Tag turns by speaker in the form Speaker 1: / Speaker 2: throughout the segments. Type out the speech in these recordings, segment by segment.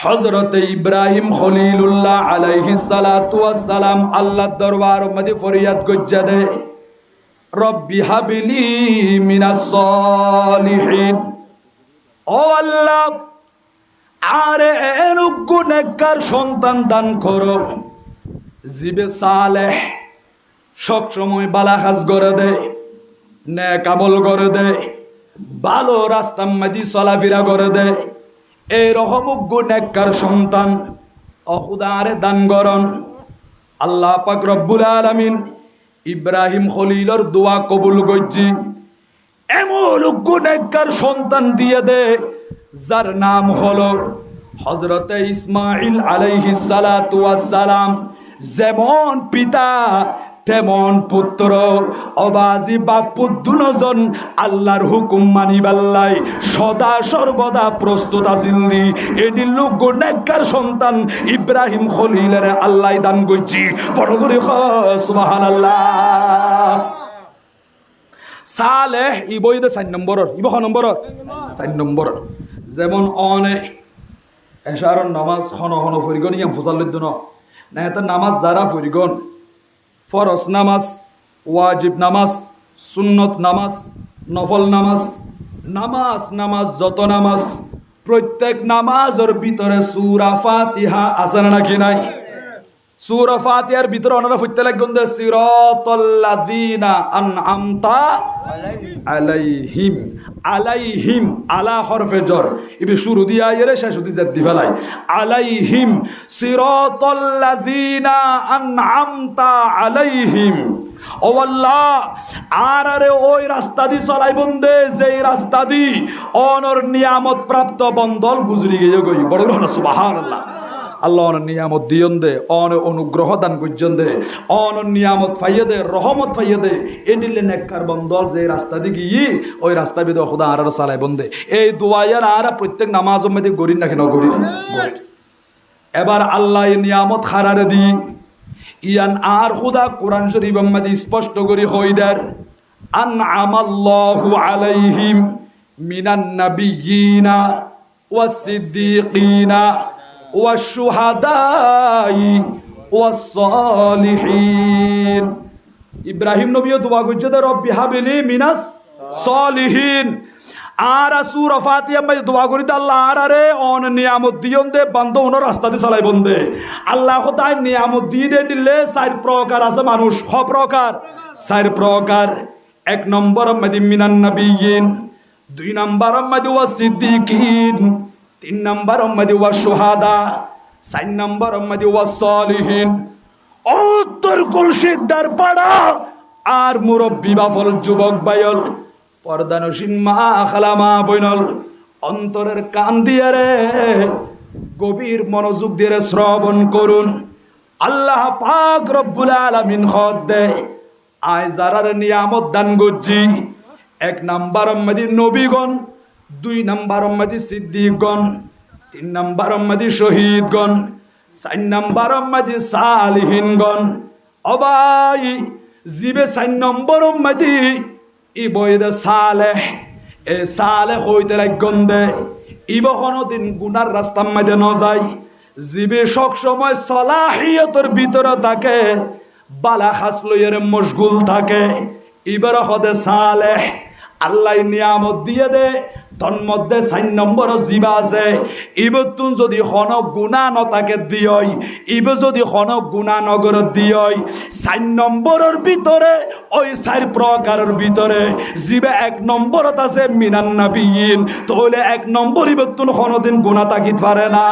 Speaker 1: হযরত ইব্রাহিম খলিলুল্লাহ আলাইহিস সালাতু ওয়াস সালাম আল্লাহর দরবার মধ্যে ফরিয়াদ গজ্জা দে, রব্বি হাবলি মিনাস সলিহিন। ও আল্লাহ, আরে এরকম নেককার সন্তান দান করো, জিবে সালেহ, সব সময় বালা কাজ করে দেয়, নেক আমল করে দেয়, ভালো রাস্তার মধ্যে চলাফেরা করে দেয়। এইরকম নেককার সন্তান অখুদারে দান করন। আল্লাহ পাক রব্বুল আলামিন ইব্রাহিম খলিলর দোয়া কবুল করছি। এমন নেককার সন্তান দিয়ে দে যার নাম হলো হযরতে ইসমাঈল আলাইহিস সালাতু ওয়াস সালাম। যেমন পিতা তেমন পুত্র, অবাজি বাপ দুজন আল্লাহর হুকুম মানিবাল্লাই সদা সর্বদা প্রস্তুত আছিলি। এটি লোক নেককার সন্তান ইব্রাহিম খলিলের আল্লাহ দান করছি। বড় করে সুবহানাল্লাহ। সালেহ ই বইতে 4 নম্বরের, ইব ক নম্বরের 4 নম্বরের। যেমন অনে এশারর নামাজ খন ফরিগন ইয়াম ফুসাল লইদ না এটা নামাজ যারা ফরিগন, ফরজ নামাজ, ওয়াজিব নামাজ, সুন্নত নামাজ, নফল নামাজ, নামাজ যত নামাজ, প্রত্যেক নামাজের ভিতরে সূরা ফাতিহা আছে নাকি নাই? সূরা ফাতিহার ভিতরে ওনারা পড়তে লাগবেন যে সিরাতাল্লাযীনা আনআমতা আলাইহিম। আলাইহিম আলা হরফে জর, ইবে শুরু দিয়া এরে শেষ হতে জেদ দি ফেলাই। আলাইহিম সিরাতাল্লাযীনা আনআমতা আলাইহিম। ও আল্লাহ, আর আরে ওই রাস্তা দি চলাই বন্দে যেই রাস্তা দি অনর নিয়ামত প্রাপ্ত বন্দল গুজরি গিয়ে গই। বড় সুবহানাল্লাহ। আল্লাহ অন নিয়ামত দিয়ন দে, অন অনুগ্রহ দান করছেন দে, অন নিয়ামত পাইয়ে দে, রহমত পাইয়ে দে। এনিলে নেককার বন্দল যে রাস্তা দি গিয়ে ওই রাস্তা বিদ খুদা আর চালাই বন্দে। এই দোয়াইয়ার আর প্রত্যেক নামাজ মধ্যে গরিন নাকি না গরিন। এবার আল্লাহ নিয়ামত হারারে দি ইয়ান আর খুদা কোরআন শরীফ মধ্যে স্পষ্ট করে হইদার আনআমাল্লাহু আলাইহিম মিনান নাবিয়িনা ওয়াস সিদ্দিকিনা ওয়াশুহাদাই ওয়াসসালিহিন। ইব্রাহিম নবীও দোয়া করছে যে রব্বি হাবলি মিনাস সলিহিন। আর সূরা ফাতিহা মে দোয়া করি আল্লাহ আর আরে অন নিয়ামত দিয়ন দে বান্দো ওন রাস্তাতে চলাই বন্দে। আল্লাহ তাই নিয়ামত দিয়ে দে দিলে 4 প্রকার আছে মানুষ। ক প্রকার? 4 প্রকার। 1 নম্বর মধ্যে মিনান নাবিয়িন, 2 নম্বর মধ্যে ওয়াস সিদ্দিকিন, 3 নম্বর মধ্যে ওয়াস শুহাদা, 4 নম্বর মধ্যে ওয়াস সালিহিন। উত্তর কুলশিকদার পাড়া আর মুরব্বী বাফল যুবক বাইল পর্দানসীন মা খালামা বইনল অন্তরের কান দিয়ে রে গভীর মনোযোগ দিয়ে শ্রবণ করুন। আল্লাহ পাক রব্বুল আলামিন হদ দে আয় যারার নিয়ামত দান গজ্জি। 1 নম্বর মধ্যে নবীগণ, 2 নম্বর মধ্যে সিদ্দিকগণ, 3 নম্বর মধ্যে শহীদগণ, 4 নম্বর মধ্যে সালিহিনগণ। অবাই জিবে 4 নম্বর মধ্যে ই বইদে সালেহ। এ সালেহ হইতে লাগন দে ইব কোনদিন গুনার রাস্তার মধ্যে ন যায়। জিবে সব সময় সলাহিয়তের ভিতরে থাকে, বালা খাস লইয়ের মশগুল থাকে। ইবার হদে সালেহ আল্লাহ নিয়ামত দিয়ে দে তন মধ্যে 4 নম্বর জিবা আছে। ইবতুন যদি খন গুণা নতাকে দিয়ই, ইব যদি খন গুণা নগর দিয়ই, 4 নম্বরের ভিতরে ওই 4 প্রকারের ভিতরে জিবে 1 নম্বরত আছে মিনান নাবিয়িন। তাহলে 1 নম্বর ইবতুন কোনদিন গুণা তাকিত পারে না।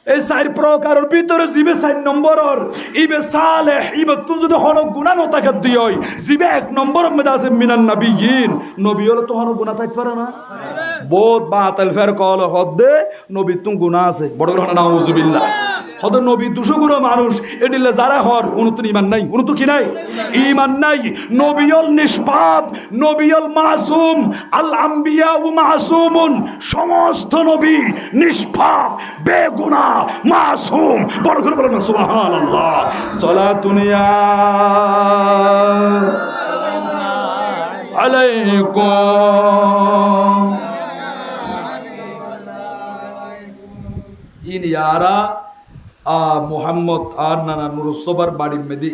Speaker 1: এই 4 প্রকারের ভিতরে জিবে 4 নম্বরের ইবে সালেহ ইবতুন যদি খন গুণা নতাকে দিয়ই, জিবে 1 নম্বরের মধ্যে আছে মিনান নাবিয়িন। নবী হলো তো খন গুণা থাকতে পারে না। বহুত বাতিল ফের কল হদে নবী তুম গুণা আছে। বড় করে নাউজুবিল্লাহ। হদ নবী 200 গুণ মানুষ এডিলে যারা হর উনুতুন ইমান নাই, উনুতু কি নাই? ইমান নাই। নবীল নিষ্পাপ, নবীল মাসুম। আল আম্বিয়া ও মাসুমুন, সমস্ত নবী নিষ্পাপ, বেগুনাহ, মাসুম। বড় করে বলেন সুবহানাল্লাহ। সালাতুনিয়া আলাইকুম ইন ইয়ারা মোহাম্মদ আর নানা নুরুসবার বাড়ির মেদি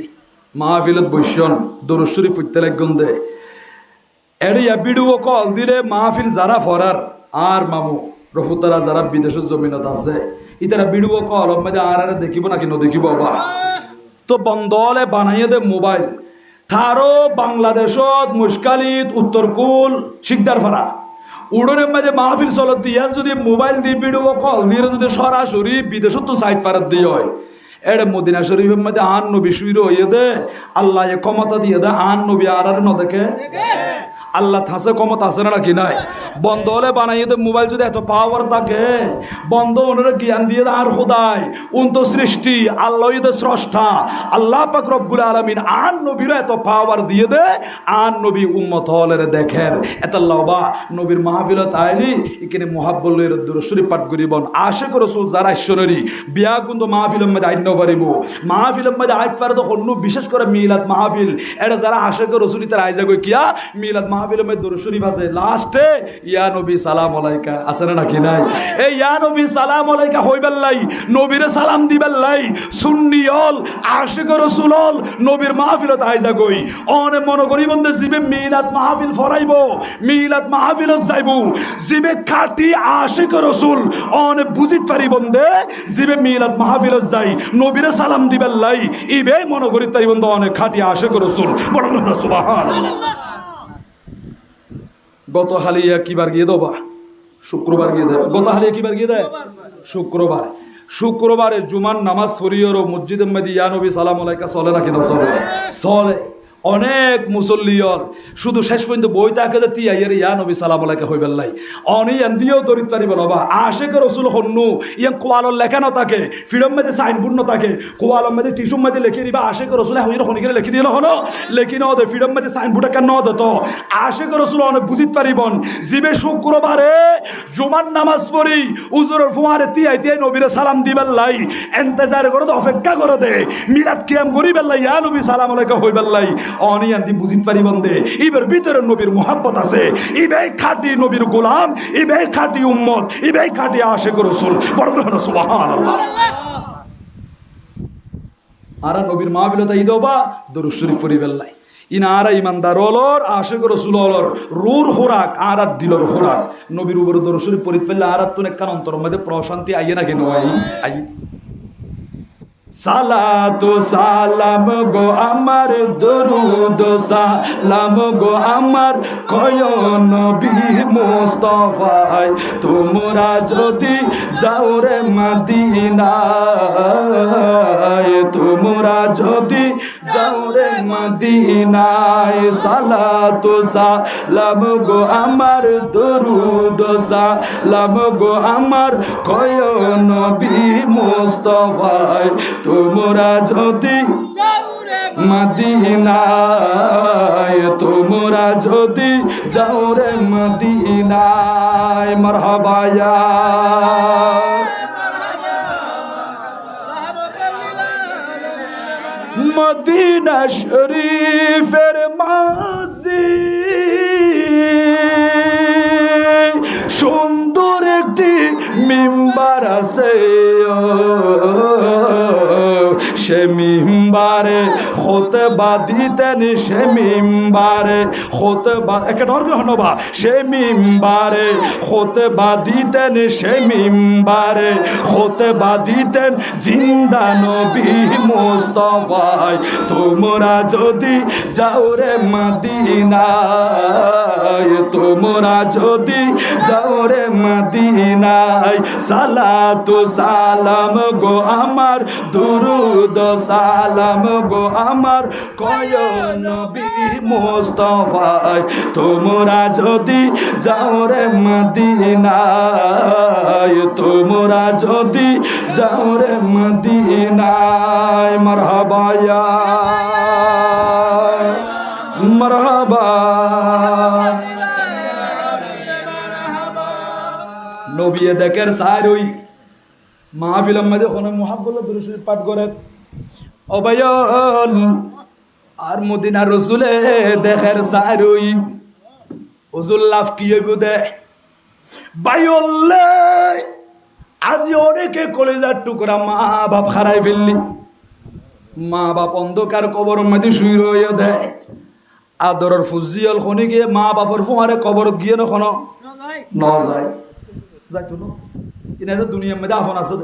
Speaker 1: মাহফিলত বৈশন দরুদ শরীফ পড়তে লাগন দে এড়িয়া ভিডিও কল দিলে মাহফিল যারা ফরার আর মামু রফুতারা যারা বিদেশের জমিনত আছে ইতারা ভিডিও কল মধ্যে আর দেখিব নাকি নদেখিব বাবা তো বন্ধ হলে বানাইয়ে দে মোবাইল থারো বাংলাদেশত মুশকালিত উত্তরকুল শিকদার ফারা উড়নের মাঝে মাহফিল চলত দিয়া যদি মোবাইল দিয়ে ভিডিও কল দিয়ে যদি সরাসরি বিদেশত তো সাইড ফারাত দিয়ে হয় এড়ে মদিনা শরীফের মধ্যে আন নবী শুইর হইয়ে দে আল্লাহ ক্ষমতা দিয়ে দে আন নবী আর ন দেখে আল্লাহ থাসে ক্ষমতা আছে না কি নাই বন্ধ হলে বানাইয়ে দে মোবাইল যদি এত পাওয়ার থাকে বন্ধ ওনারা জ্ঞান দিয়ে আর খোদায় উন্ত সৃষ্টি আল্লাহ দে স্রষ্টা আল্লাহ পাক রব্বুল আলামিন আন নবীর এত পাওয়ার দিয়ে দে আন নবী উম্মত হলের দেখেন এত লাভা নবীর মাহফিলত আইলি এখানে মুহাব্বলের দরুদ শরীফ পাঠ করিবন আশিক রাসূল যারা ঈশ্বরী বিয়া কিন্তু মাহফিলের মধ্যে আইন পারিব মাহফিলের মধ্যে আইত পারে তো অন্য বিশেষ করে মিলাদ মাহফিল এটা যারা আশিক রাসূল তার আইজা কই কিয়া মিলাদ মাহফিলের মধ্যে দরুদ শরীফ আছে লাস্টে ইয়া নবী সালাম আলাইকা আছে না নাকি নাই এই ইয়া নবী সালাম আলাইকা হইবেল্লাই নবীরে সালাম দিবেল্লাই সুন্নিয়ল আশিক রাসূলল নবীর মাহফিলত আইজা কই অনে মন করি বন্ধে জিবে মিলাদ মাহফিল ফরাইব মিলাদ মাহফিলত যাইব জিবে খাঁটি আশিক রাসূল অনে বুঝিত পারি বন্ধে জিবে মিলাদ মাহফিলত যাই নবীরে সালাম দিবেল্লাই ইবে মন করি তাই বন্ধ অনে খাঁটি আশিক রাসূল বড় সুবহানাল্লাহ গত হালিয়া কিবার গিয়ে দেবা শুক্রবার গিয়ে দেবে গত হালিয়া কিবার গিয়ে দেয় শুক্রবার শুক্রবারে জুমার নামাজ পড়িয়েরও মসজিদের মধ্যে ইয়া নবী সালাম আলাইকা চলে নাকি না চলে চলে অনেক মুসল্লিয়র শুধু শেষ পর্যন্ত বই তাকে তিয়াইয়ের ইয়া নবী সালাম আলাইকা হইবেল্লাই অনিয়ান দিয়েও দরিত পারিব নবা আশেখ রসুল হন্নু ইয়ান কোয়ালর লেখানো থাকে ফিরম মেদে সাইনবোর্ড ন থাকে কোয়ালর মেদে টিসুম মেদে লিখে দিবা আশেখ রসুল হইর হনিকে লিখি দিয়ে হলো লেখি ন দে ফিরম মেদে সাইনবোর্ড কেন ন দত আশেখ রসুল অনেক বুঝিত পারিবন জিবে শুক্রবারে জুমার নামাজ পড়ি উজুরের ফুয়ারে তিয়াই তিয়াই নবীরে সালাম দিবেল্লাই এন্তেজার করে তো অপেক্ষা করে দে মিলাদ কিয়াম করিবেল্লাই ইয়া নবী সালাম আলাইকা হইবেল্লাই অনিয়ান্তি বুঝিত পারি বন্ধে ইবের ভিতরে নবীর মোহাব্বত আছে ইবে খাঁটি নবীর গোলাম ইবে খাঁটি উম্মত ইবে খাঁটি আশিক রাসূল বড় বড় সুবহানাল্লাহ আরা নবীর মাহফিলতে ইদবা দরুদ শরীফ পড়িবেল্লাই ইনারা ইমানদার হলর আশিক রাসূল হলর রুর হোরাক আর দিলর হোরাক নবীর উপর দরুদ শরীফ পড়িত পেলে আর তুন একখান অন্তরের মধ্যে প্রশান্তি আইয়ে না কেন আই সালাতু সালাম গো আমার দরুদ সালাম গো আমার কয় নবী মুস্তাফায় তোমরা যদি যাও রে মদিনায় তোমরা যদি যাও রে মদিনায় সালাতু সালাম গো আমার দরুদ সালাম গো আমার কয় নবী মুস্তাফায় তোমরা যদি মদিনায় তোমরা যদি যাও রে মদিনায় মারহাবা ইয়া মদিনা শরীফের মাঝে সুন্দর একটি মিম্বার আছে সে মিম্বারে খুতবা দিতেন সে মিম্বারে খুতবা একে ডর গ্রহণ বা সে মিম্বারে খুতবা দিতেন সে মিম্বারে খুতবা দিতেন জিন্দা নবী মুস্তাফায় তোমরা যদি যাও রে মদিনায় তোমরা যদি যাও রে মদিনায় সালাতু সালাম গো আমার দুরুদ সালাম গো আমার কয় নবী মুস্তাফায় তোমরা যদি যাও রে মদিনায় তোমরা যদি যাও রে মদিনায় মারহাবা ইয়া মারহাবা নবী দেখের সারই মাহফিলের মধ্যে কোনো মুহাব্বত দরুদ শরীফ পাঠ করে অবায়ন আর মদিনার রসুলে দেখের সারই হুজুর লাভ কি হইব দে বাইল্লে আজি অনেকে কলেজার টুকরা মা বাপ হারাই ফেললি, মা বাপ অন্ধকার কবর মধ্যে শুই রইয়া দেয়। আদরের ফুজিয়ল খনি গিয়ে মা বাপর ফুয়ারে কবরত গিয়ে নখন ন যায় যাইতো না ইনা দুনিয়ার মধ্যে আফন আছে।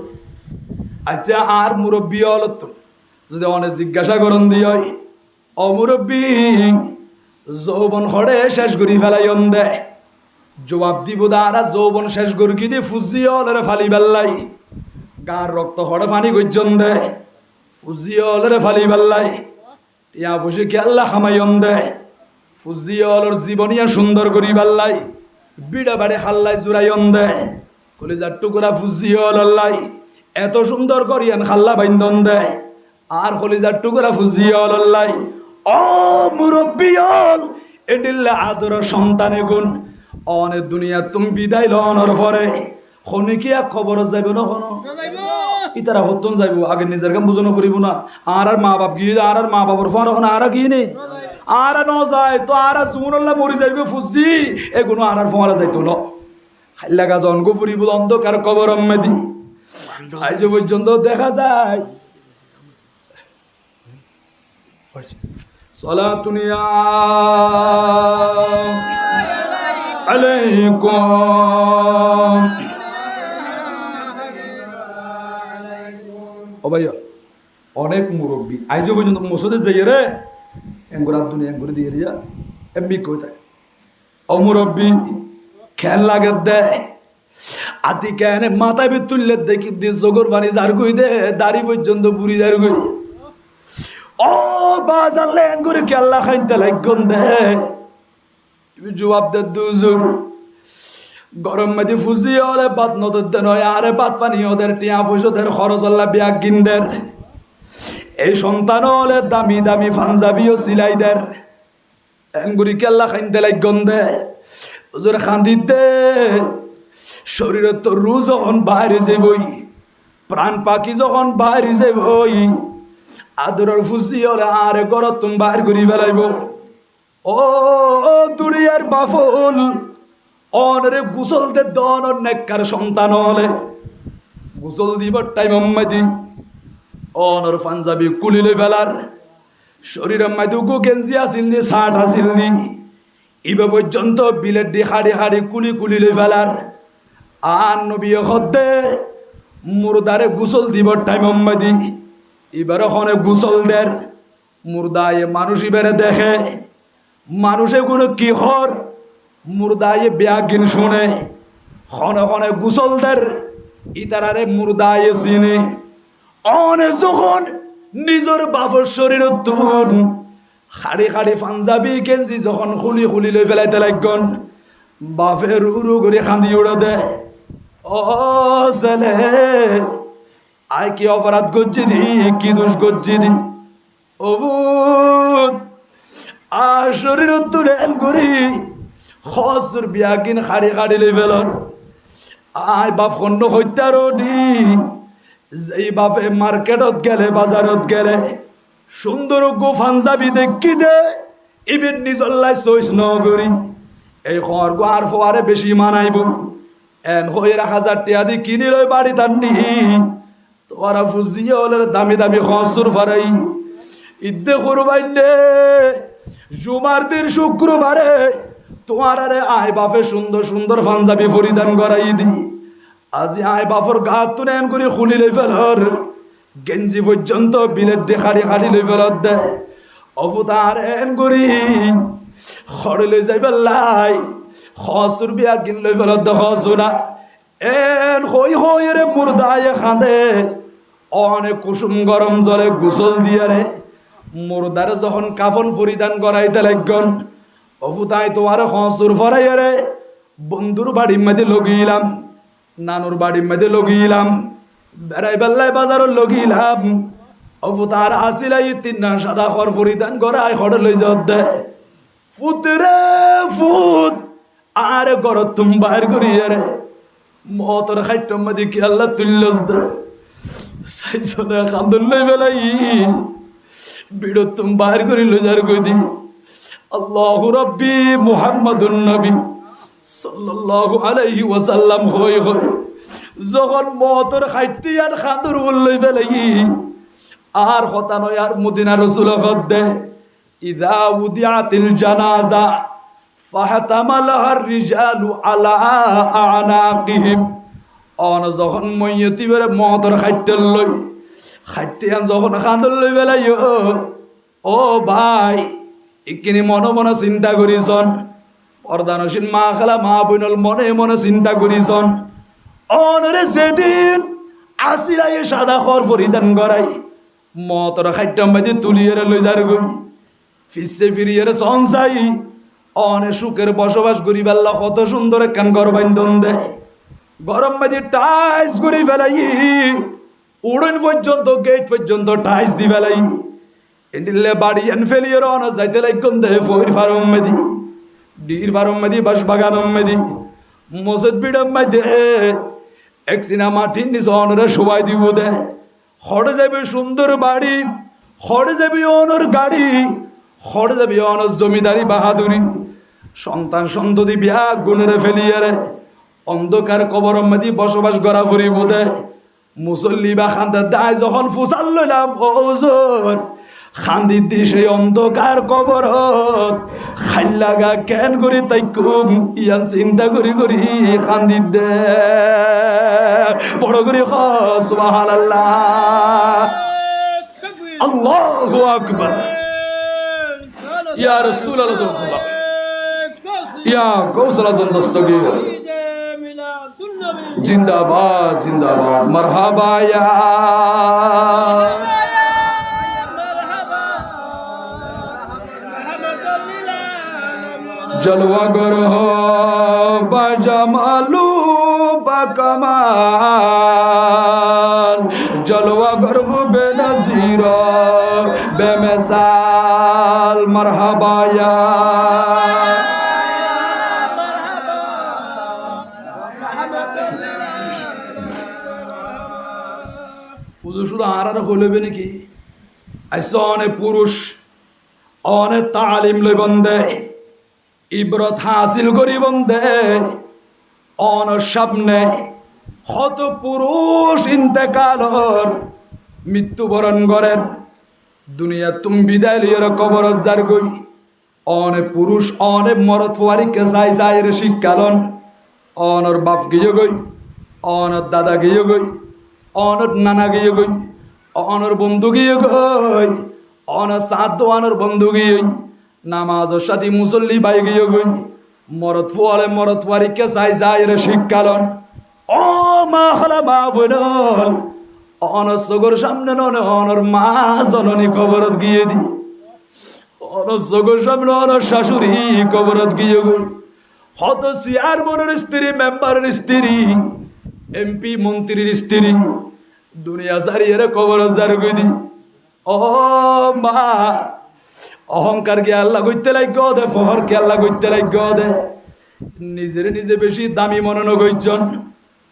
Speaker 1: আচ্ছা আর মুরব্বী হলত যদি অনেক জিজ্ঞাসা করন দিয়ে অমুরব্বী যৌবন হরে শেষ করি ফেলাই দে, জবাব দিব দাঁড়া যৌবন শেষ করি কি দিয়ে ফুজিয়লের ফালি বেল্লাই, গার রক্ত হরে ফানি গর্জন দে ফুজিয়লের ফালি বেল্লাই, ইয়া ফুসি কেল্লা খামাইন দে ফুজিয়লর জীবনিয়া সুন্দর করি বেল্লাই, বিড়া বাড়ি হাল্লাই জুড়াইন দে কলিজার টুকুরা ফুজিয়ল আল্লাই এত সুন্দর করিয়ান খাল্লা বাইন্দন দে আর কলিজার টুকুরা ফুজিয়ল আল্লাই। ও মুরব্বিয়ল এডিল্লা আদর সন্তানে গুণ অনেক দুনিয়া তুমি বিদায় লওয়ার পরে খনিকিয়া খবর যাইব না কোনো ইতারা হতন যাইব আগে নিজের কাম বুঝানো ফুরিব না আর মা বাপ গিয়ে আর মা বাবার ফোন এখন আর কি নেই আর ন যায় তো আর সুমনল্লাহ মরি যাইব ফুজি এগুলো আর ফোঁয়ারা যাইতো ন খাইলা গাছ অঙ্গ ফুরিব অন্ধকার কবর মেদি আজ পর্যন্ত দেখা যায়। সালাতুনিয়া আলাইকুম ও ভাইয়া অনেক মুরব্বী আইজ পর্যন্ত মসজিদে যাই রে এঙ্গুর দুনিয়া এঙ্গুর দিয়ে রিয়া এমবি কই থাকে ও মুরব্বী খেল লাগে দে আতি কেন মাথায় বি তুললে দেখি দি জগর পানি যার কই দে দাড়ি পর্যন্ত বুড়ি যার কই ও বাজার লেন করে কেল্লা খাইতে লাগন দে জবাব দে দুজন গরম মেদি ফুজি হলে বাত নদর দেন আরে বাত পানি ওদের টিয়া পয়সাদের খরচ হল্লা ব্যাগ কিনদের এই সন্তান হলে দামি দামি পাঞ্জাবিও সিলাই দের এনগুড়ি কেল্লা খাইতে লাগন দে ওজোর খান্দি দে শরীরের তো রু যখন বাইরে যাবই প্রাণ পাখি যখন বাইরে যাবই আদরের ফুজি হলে আরে গরত তুমি বাইর করি ফেলাইব। ও দুনিয়ার বাফল অনরে গুসল দে দন নেককার সন্তান হলে গুসল দিবার টাইম মাইদি অনর পাঞ্জাবি কুলিলে ফেলার শরীরের মাইদি গু গেঞ্জি আসিল নি শার্ট আসিল নি ইবে পর্যন্ত বিলেট দি হাড়ি হাড়ি কুলি কুলিলে ফেলার আর নবী হদ্দে মুর্দারে গুসল দিবার টাইম মাইদি এবার ওখানে গুসল দের মুর্দায় মানুষ এবারে দেখে মানুষে কোনো কি হর মুর্দায় ব্যাগিন শুনে ক্ষণে ক্ষণে গুসলদের ইতারারে মুর্দায় চিনে অনে যখন নিজের বাপর শরীর তুন খাড়ি খাড়ি পাঞ্জাবি গেঞ্জি যখন খুলি খুলি লই ফেলাইতে লাগন বাপে রু রু করে খান্দি উড়ে দে ও ছেলে আই কি অপরাধ করছি দি কি দোষ করছি দি অবুত আর শরীর তুলে করি খসুর বিয়াকিন খাড়ি খাড়ি লই ফেলন আই বাপ খন্ড হত্যার দি যেই বাপে মার্কেটত গেলে বাজারত গেলে সুন্দর গো পাঞ্জাবি দেখি দে ইবের নিজল্লাই চইস নগরি এই খর গো আর ফোয়ারে বেশি মানাইব এন হয়ে 1000 টাকা দি কিনি লই বাড়ি টাননি তোরা ফুজিয়ে হলে দামি দামি খসুর ফারাই ইদ্দে করবাইলে জুমার দিন শুক্রবারে তোমার আরে আই বাপে সুন্দর সুন্দর পাঞ্জাবি পরিধান করাই দি আজি আই বাপর গা তুনেন করে খুলি লই ফেলর গেঞ্জি পর্যন্ত বিলেট দিয়ে খাড়ি খাড়ি লই ফেলত দে অবতার এন করি খড়ে লই যাই বেলাই খসুর বিয়া কিন লই ফেলত দে খসুরা এন হই হই রে মুর্দায় খাঁদে অনেক কুসুম গরম জলে গোসল দিয়ে রে মুর্দারে যখন কাফন পরিধান করাইতে লাগন অবতাই তোমার খসুর ফরাই রে বন্ধুর বাড়ির মধ্যে লগিলাম নানুর বাড়ির মধ্যে লগিলাম বেড়াই বেল্লাই বাজারত লগিলাম অবতার আসিলাই 3 সাদা খড় পরিধান করাই খড় লই যত দে ফুত রে ফুত আর গরত তুম বাইর করিয়া রে মতর খাইটম মধ্যে কি আল্লাহ তুল্লস দে সাইজলে খান্দুল লই ফেলাই বিড়ত তুম বাইর করি লই যার কই দি আল্লাহু রাব্বি মুহাম্মাদুন নবী সাল্লাল্লাহু আলাইহি ওয়াসাল্লাম হই হই যখন মতর খাইতে আর খাঁদুর উল্লই ফেলাই আর হতা নয় আর মদিনা রসুল দে ইদা উদিয়াতিল জানাজা ফাহতামালাহার রিজালু আলা আনাকিহিম অন যখন মইয়তি বেরে মতর খাইতে লই খাইতে যখন খাঁদুর লই ফেলাই ও ভাই ইকিনি মনে মনে চিন্তা করিছন পর্দানসীন মা খালা মা বোনল মনে মনে চিন্তা করিছন অনরে যেদিন আসিরাই সাদা খর পরিধান করাই মতর খাইটাম বাদি তুলিয়ে লই যার গই ফিসে ফিরিয়ে সঞ্চাই অনে সুখের বসবাস করি বেল্লা কত সুন্দর একখান ঘর বান্ধন দে গরম বাদি টাইস করি ফেলাই উড়ন পর্যন্ত গেট পর্যন্ত টাইস দি ফেলাই এন্ডিলে বাড়ি এন ফেলিয়ে অন যাইতে লাইকন দে ফইর ফারম মেদি ডির ফারম মেদি বাস বাগানম মেদি মসজিদ বিড়ম মেদি এক সিনেমা ঠিক নিজ অনরে সবাই দিব দে হড়ে যাবে সুন্দর বাড়ি হড়ে যাবে অনর গাড়ি হড়ে যাবে অনর জমিদারি বাহাদুরি সন্তান সন্ততি বিয়া গুণরে ফেলিয়ে রে অন্ধকার কবরম মেদি বসবাস করা ফুরিব দে মুসল্লি বা খান্দার দায় যখন ফুসাল লইলাম ওজন খান্দি দি সেই অন্ধকার কবরত খাইলাগা কেন করি তাই কুম ইয়ান চিন্তা করি করি খান্দি দে বড় করি সুবহানাল্লাহ আল্লাহু আকবার ইয়া রাসূলুল্লাহ সাল্লাল্লাহু আলাইহি ওয়াসাল্লাম ইয়া গৌসুল আযম দস্তগীর জিন্দাবাদ জিন্দাবাদ মারহাবা ইয়া जलवा गर हो बजमालू बकमाल जलवा गर हो बेनज़ीर बेमिसाल मरहबा या শুধু আর হলবে নাকি আইসা অনেক পুরুষ অনেক তালিম লই বন্দে ইব্রত হাসিল করি বন্দে অনর সামনে কত পুরুষ ইন্তেকালর মৃত্যুবরণ করেন দুনিয়া তুমি বিদায় লিয়ার কবর যার গই অনেক পুরুষ অনেক মরত ফুয়ারিকে চাই চাই রে শিক্ষালন অনর বাপ গিয়ে গই অনর দাদা গিয়ে গই অনর নানা গিয়ে গই অনর বন্ধু গিয়ে গই অনর সাত অনর বন্ধু গিয়ে নামাজ সাথী মুসল্লি বাই গিয়ে গই মরত ফুয়ালে মরত ফুয়ারিকে চাই চাই রে শিক্ষালন ও মা খালা মা বোন অনর সগর সামনে নন অনর মা জননী কবরত গিয়ে দি অনর সগর সামনে অনর শাশুড়ি কবরত গিয়ে গই কত সিয়ার বোনের স্ত্রী মেম্বারের স্ত্রী এমপি মন্ত্রীর স্ত্রী দুনিয়া সারিয়ে কবরত যার গই দি ও মা অহংকার কে আল্লাহ গইতে লাগ দে ফহর কে আল্লাহ গইতে লাগ দে নিজের নিজে বেশি দামি মনন গইজন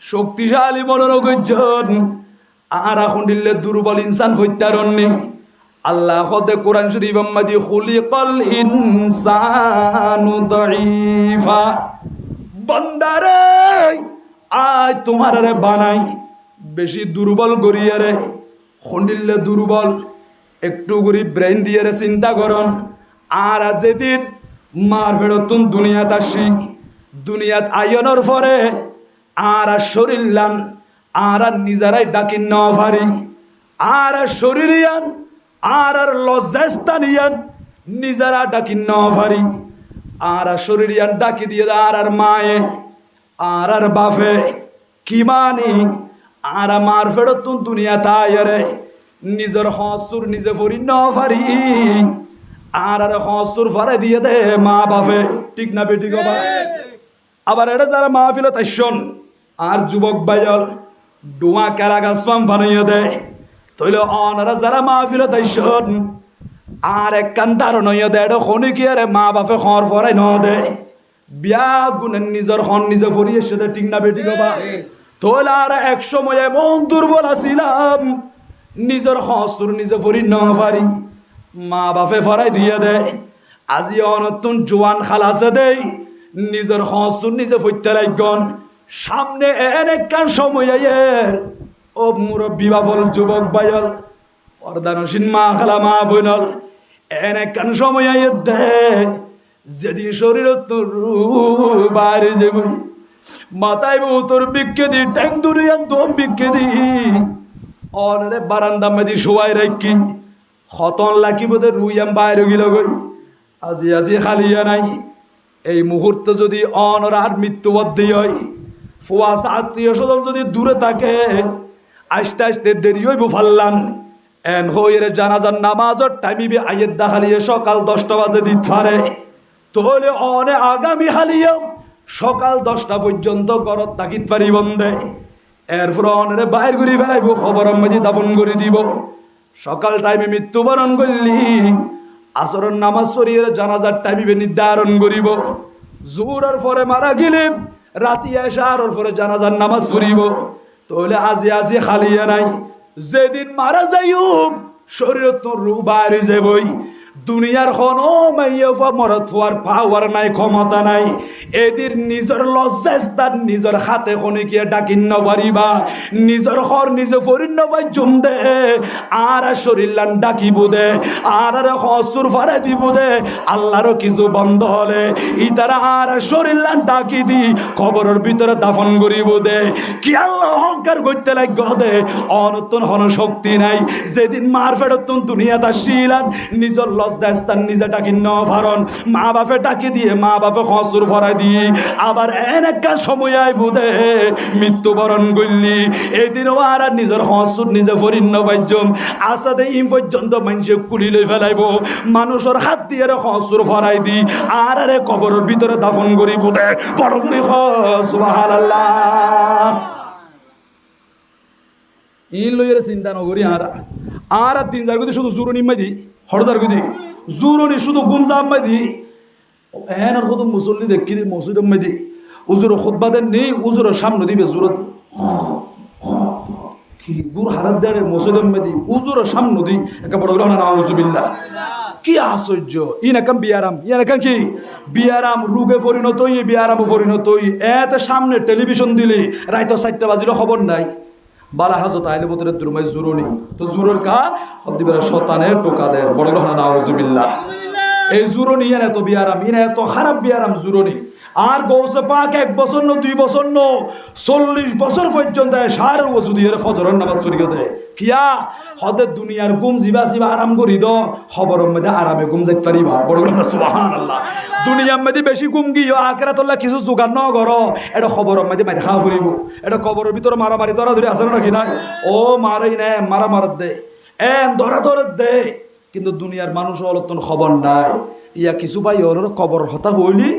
Speaker 1: শক্তিশালী মনন গইজন আর এখন দিলে দুর্বল ইনসান হইতারণনি আল্লাহ খোদে কোরআন শরীফ মাদি খুলিকাল ইনসানু দাঈফা বান্দারে আয় তোমার রে বানাই বেশি দুর্বল করিয়া রে খন্ডিলে দুর্বল একটু গরিব ব্রেন দিয়ে রে চিন্তা করন আর যেদিন মার ফেরতুন দুনিয়াত আসি দুনিয়াত আয়নের পরে আর শরীর লান আর নিজেরাই ডাকিন ন পারি আর শরীরিয়ান আর লজ্জাস্তানিয়ান নিজেরা ডাকিন ন পারি আর শরীরিয়ান ডাকি দিয়ে আর মায়ে আর বাপে কি মানি আর মার ফেরতুন দুনিয়া তাই রে নিজের হসুর নিজে ফরি ন পারি আর হসুর ফরে দিয়ে দে মা বাপে ঠিক না বেটি গো আবার এটা যারা মাহফিল তাইশন আর যুবক বাইল ডুয়া কেরা গাছপাম বানাইয়া দেয় তৈলে অনারা যারা মাহফিল তাইশন আর এক কান্তার নইয়া দেয় এটা খনি কি আরে মা বাপে খর ফরাই ন দে বিয়া গুণের নিজের হন নিজে ফরি এসে দে ঠিক না বেটি গো তৈলে আর এক সময় এমন দুর্বল আসিলাম নিজের হসুর নিজে ফরি ন পারি মা বাপে ফরাই দিয়ে দেয় আজি অনতুন জোয়ান খালাসে দেয় নিজের হসুর নিজে ফইতে লাগন সামনে এনেকান সময় আয়ের ও মুরব্বী বাবল যুবক বায়ল পর্দানসীন মা খালা মা বইনল এনেকান সময় আয়ের দে যদি শরীর তোর বাইরে যাব মাথায় বউ তোর বিকে দি ট্যাং দুরিয়া দম বিকে দি অনরে বারান্দা মেদি শোয়াই রাখি খতন লাকি বোধে রুইয়াম বাইরে গিল গই আজি আজি খালিয়া নাই এই মুহূর্তে যদি অনর আর মৃত্যুবদ্ধি হয় ফুয়াশা আত্মীয় স্বজন যদি দূরে থাকে আস্তে আস্তে দেরি হইব ফাল্লান এন হইরে জানাজার নামাজর টাইমিবে আয়ের দাহালিয়ে সকাল 10টা বাজে দিত পারে তাহলে অনে আগামী হালিয়া সকাল 10টা পর্যন্ত ঘরত তাকিত পারি বন্ধে এরপর অনরে বাইর করে ফেলাইব খবর মাঝে দাফন করে দিব সকাল টাইমে মৃত্যুবরণ করলি আসরের নামাজ সরিয়ে জানাজার টাইমে নির্ধারণ করিব জোহরের পরে মারা গেলে রাতি এশার পরে জানাজার নামাজ পড়িব তাহলে আজি আজি খালিয়া নাই যেদিন মারা যাইও শরীর তোর রূপ বাইরে যাবই দুনিয়ার কোনো মাইয়া মরত হওয়ার পাওয়ার নাই ক্ষমতা নাই এদের নিজের লজ্জাস্থান নিজের হাতে খনিকিয়ে ডাকিন নপারিবা নিজের ঘর নিজে ফরিন নপাই জুম দে আর শরীর ডাকিব দে আর হসুর ফারে দিব দে আল্লাহরও কিছু বন্ধ হলে ই তারা আর শরীর ডাকি দি খবরের ভিতরে দাফন করিব দে কি আল্লাহ অহংকার করতে লাগ দে অনতন হন শক্তি নাই যেদিন মার ফেরতন দুনিয়াতে আসিলান নিজের লজ্জাস্থান নিজে ডাকি ন ফারণ মা বাপে ডাকি দিয়ে মা বাপে হসুর ফরাই দিয়ে আবার এন একটা সময় আইব দে মৃত্যুবরণ করলি এই দিনও আর নিজের হসুর নিজে ফরিন্ন পাইজম আসাদে ইম পর্যন্ত মানুষে কুলি লই ফেলাইব মানুষের হাত দিয়ে হসুর ফরাই দি আর আরে কবরের ভিতরে দাফন করিব দে বড় করে সুবহানাল্লাহ ই লইয়ের চিন্তা নগরি আর 3 গুদি শুধু জুরনি মাই দি হরদার গুদি জুরনি শুধু গুমজাম মাই দি এন আর শুধু মুসল্লি দেখি দি মসজিদ মাই দি উজুর খুতবা দেন নেই উজুর সামনে দিবে জুরত কি গুর হারাত দেড়ে মসজিদ মাই দি উজুর সামনে দি একা বড় বড় নাউজুবিল্লাহ কি আশ্চর্য ই নাকাম বিয়ারাম ই নাকাম কি বিয়ারাম রোগে পরিণত হই বিয়ারাম পরিণত হই এত সামনে টেলিভিশন দিলি রাইতো 4টা বাজিলে খবর নাই বালা হাজত আইলে বোতরে দুরমাই জুরনি তো জুরর কা হদিবের শতানের টোকাদের বড় লহনা নাউজুবিল্লাহ এই জুরনি এনে তো বিয়ারাম ইনে এত খারাপ বিয়ারাম জুরনি আর গৌসে পাক 1 বছর ন 2 বছর ন 40 বছর পর্যন্ত সারের ওযু দিয়ে ফজরের নামাজ পড়িয়ে দেয় কিয়া হদে দুনিয়ার গুম জিবা জিবা আরাম করি দ খবরের মধ্যে আরামে গুম যাইতে পারিবা বড় সুবহানাল্লাহ দুনিয়ার মধ্যে বেশি গুম গিয়ে আখিরাতুল্লাহ কিছু জোগান ন করো এটা খবরের মধ্যে মারি খাওয়া ফুরিব এটা কবরের ভিতরে মারামারি ধরা ধরে আছে নাকি না ও মারাই না মারা মারাত দে এন ধরা ধরে দে কিন্তু দুনিয়ার মানুষ অলতন খবর নাই ইয়া কিছু ভাই ওর কবর হতা হইলি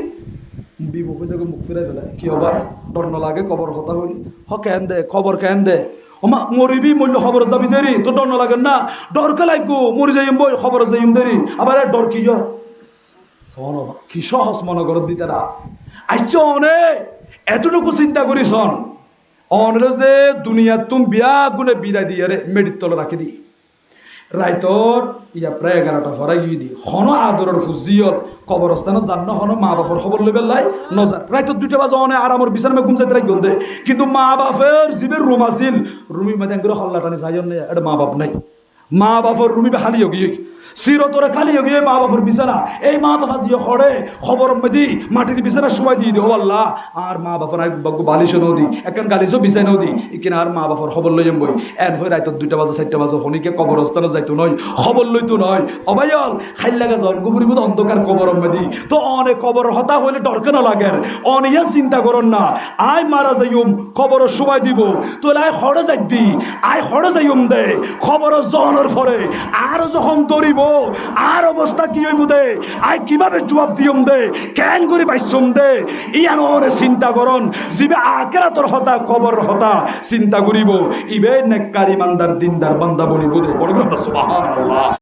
Speaker 1: বিমুখ জায়গায় মুখ ফিরাই ফেলায় কি হবা ডর লাগে কবর হতা হইলি হ কেন দে খবর কেন দে ওমা মরিবি মূল্য খবর যাবি দেরি তো ডর লাগে না ডরকে লাগবো মরি যাইম বই খবর যাইম দেরি আবার ডর কি শোন কি সহজ মনে কর দিতে না আইচ অনে এতটুকু চিন্তা করিস অনরে যে দুনিয়া তুমি বিয়া গুনে বিদায় দিয়ে রে মেডির তলে রাখি দি রাইতর ইয়া প্রায় 11টা ফরাই গিয়ে দি হন আদরের ফুজিয়ল কবরস্থানে জান্ন হন মা বাপর খবর লইবে লাই নজার রাইতর 2টা বাজে অনে আরামর বিছানা ঘুম যাইতে রাখি দে কিন্তু মা বাপের জীবের রুম আছিল রুমি মধ্যে করে হল্লা টানি যাইন না এটা মা বাপ নাই মা বাপর রুমি খালি গিয়ে চিরতরে খালি গিয়ে মা বাপর বিছানা এই মা বাবা জিও খড়ে খবর মধ্যে মাটির বিছানা সবাই দিয়ে দিও আল্লাহ আর মা বাপর বালিশও নদী একখান গালিশও বিছাই নদী এখানে আর মা বাপর খবর লই যাম বই এন হয়ে রাইত 2টা বাজে 4টা বাজে হনিকে কবরস্থানে যাইতো নয় খবর লইতো নয় অবায়ল খাইল লাগা জন গুফুরিব অন্ধকার কবর মধ্যে তো অনেক কবর হতা হইলে ডরকে না লাগে অনিয়া চিন্তা করন না আয় মারা যাইম খবর সবাই দিব তো আয় খড়ে যাই দি আয় খড়ে যাইম দে খবর জনের পরে আরো যখন দৌড়িব আর অবস্থা কি হইব দে আই কিভাবে জবাব দিয়ম দে কেন করে বাইসম দে ইয়ান ওরে চিন্তা করন জিবে আখিরাতর হতা কবর হতা চিন্তা করিব ইবে নেককার ইমানদার দিনদার বান্দা বনিব দে বড় সুবহানাল্লাহ।